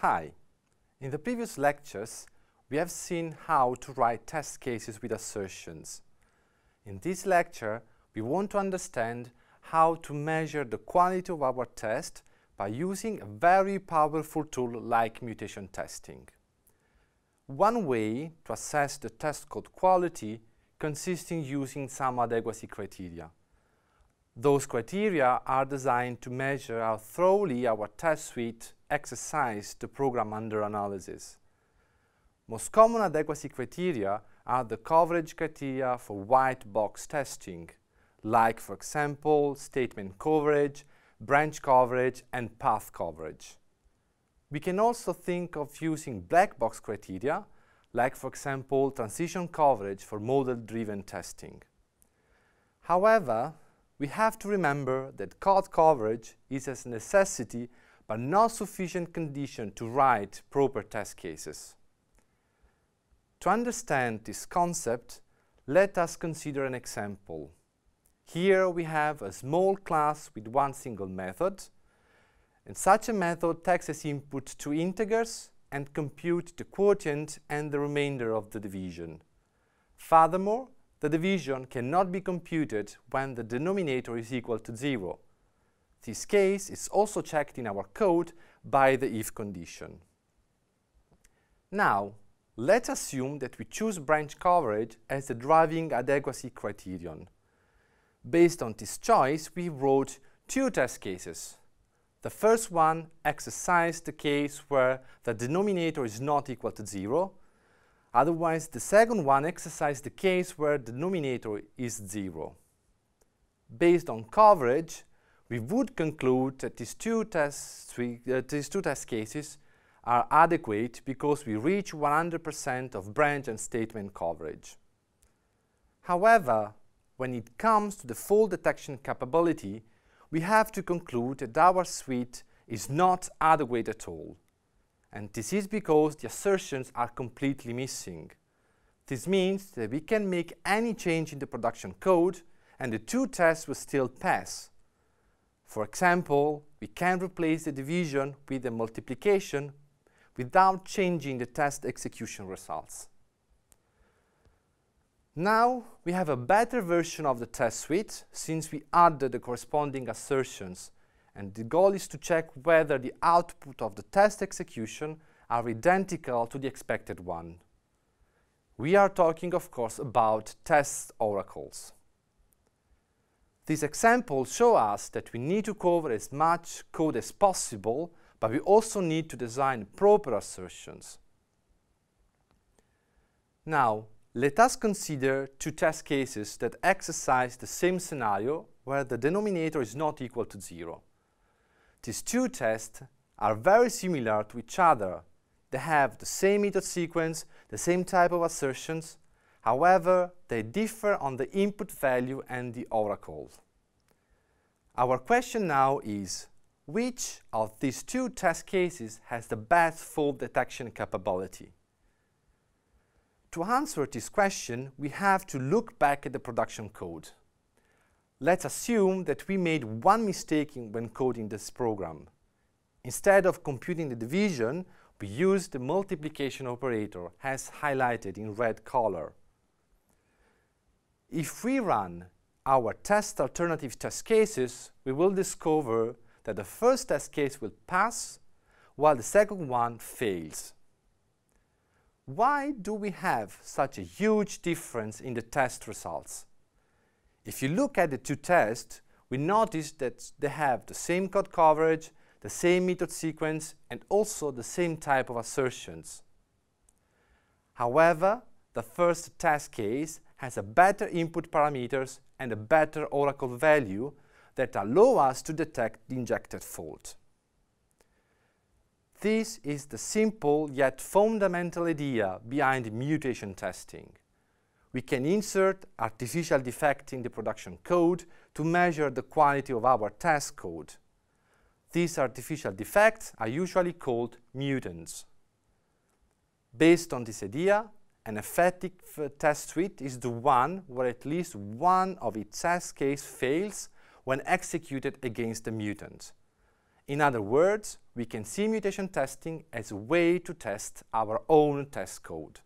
Hi! In the previous lectures, we have seen how to write test cases with assertions. In this lecture, we want to understand how to measure the quality of our test by using a very powerful tool like mutation testing. One way to assess the test code quality consists in using some adequacy criteria. Those criteria are designed to measure how thoroughly our test suite exercises the program under analysis. Most common adequacy criteria are the coverage criteria for white box testing, like, for example, statement coverage, branch coverage, and path coverage. We can also think of using black box criteria, like, for example, transition coverage for model-driven testing. However, we have to remember that code coverage is a necessity but not sufficient condition to write proper test cases. To understand this concept, let us consider an example. Here we have a small class with one single method, and such a method takes as input two integers and computes the quotient and the remainder of the division. Furthermore, the division cannot be computed when the denominator is equal to 0. This case is also checked in our code by the if condition. Now, let's assume that we choose branch coverage as the driving adequacy criterion. Based on this choice, we wrote two test cases. The first one exercised the case where the denominator is not equal to 0. Otherwise, the second one exercised the case where the denominator is 0. Based on coverage, we would conclude that these two test cases are adequate because we reach 100% of branch and statement coverage. However, when it comes to the fault detection capability, we have to conclude that our suite is not adequate at all. And this is because the assertions are completely missing. This means that we can make any change in the production code and the two tests will still pass. For example, we can replace the division with the multiplication without changing the test execution results. Now we have a better version of the test suite since we added the corresponding assertions, and the goal is to check whether the output of the test execution are identical to the expected one. We are talking, of course, about test oracles. These examples show us that we need to cover as much code as possible, but we also need to design proper assertions. Now, let us consider two test cases that exercise the same scenario where the denominator is not equal to 0. These two tests are very similar to each other. They have the same method sequence, the same type of assertions. However, they differ on the input value and the oracle. Our question now is, which of these two test cases has the best fault detection capability? To answer this question, we have to look back at the production code. Let's assume that we made one mistake when coding this program. Instead of computing the division, we used the multiplication operator, as highlighted in red color. If we run our test alternative test cases, we will discover that the first test case will pass, while the second one fails. Why do we have such a huge difference in the test results? If you look at the two tests, we notice that they have the same code coverage, the same method sequence, and also the same type of assertions. However, the first test case has a better input parameters and a better oracle value that allow us to detect the injected fault. This is the simple yet fundamental idea behind mutation testing. We can insert artificial defects in the production code to measure the quality of our test code. These artificial defects are usually called mutants. Based on this idea, an effective test suite is the one where at least one of its test cases fails when executed against a mutant. In other words, we can see mutation testing as a way to test our own test code.